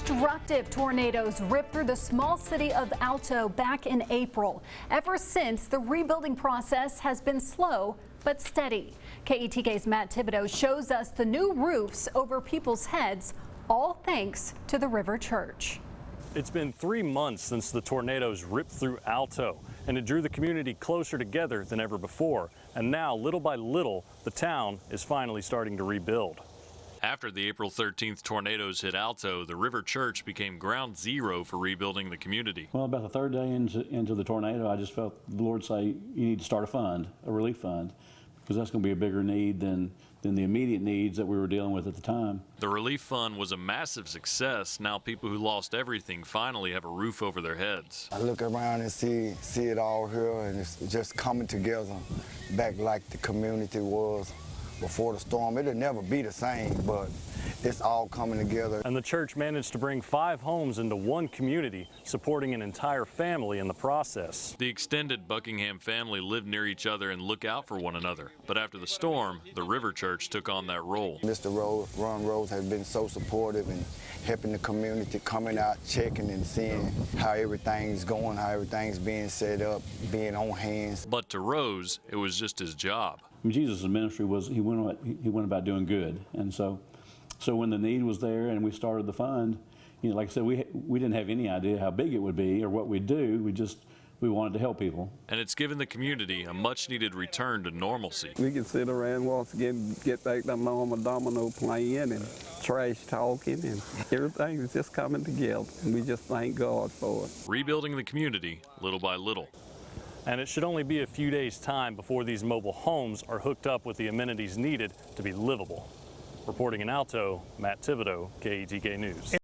Destructive tornadoes ripped through the small city of Alto back in April. Ever since, the rebuilding process has been slow but steady. KETK's Matt Thibodeau shows us the new roofs over people's heads, all thanks to the River Church. It's been 3 months since the tornadoes ripped through Alto, and it drew the community closer together than ever before. And now, little by little, the town is finally starting to rebuild. After the April 13th tornadoes hit Alto, the River Church became ground zero for rebuilding the community. Well, about the third day into the tornado, I just felt the Lord say, you need to start a fund, a relief fund, because that's going to be a bigger need than the immediate needs that we were dealing with at the time. The relief fund was a massive success. Now people who lost everything finally have a roof over their heads. I look around and see it all here, and it's just coming together back like the community was before the storm. It'll never be the same, but it's all coming together. And the church managed to bring 5 homes into one community, supporting an entire family in the process. The extended Buckingham family lived near each other and look out for one another. But after the storm, the River Church took on that role. Mr. Ron Rose has been so supportive and helping the community, coming out, checking and seeing how everything's going, how everything's being set up, being on hands. But to Rose, it was just his job. Jesus' ministry was, he went about doing good. And so when the need was there and we started the fund, you know, like I said, we didn't have any idea how big it would be or what we'd do. We wanted to help people. And it's given the community a much-needed return to normalcy. We can sit around once again, get back to normal domino playing and trash talking, and everything is just coming together. And we just thank God for it. Rebuilding the community little by little. And it should only be a few days' time before these mobile homes are hooked up with the amenities needed to be livable. Reporting in Alto, Matt Thibodeau, KETK News.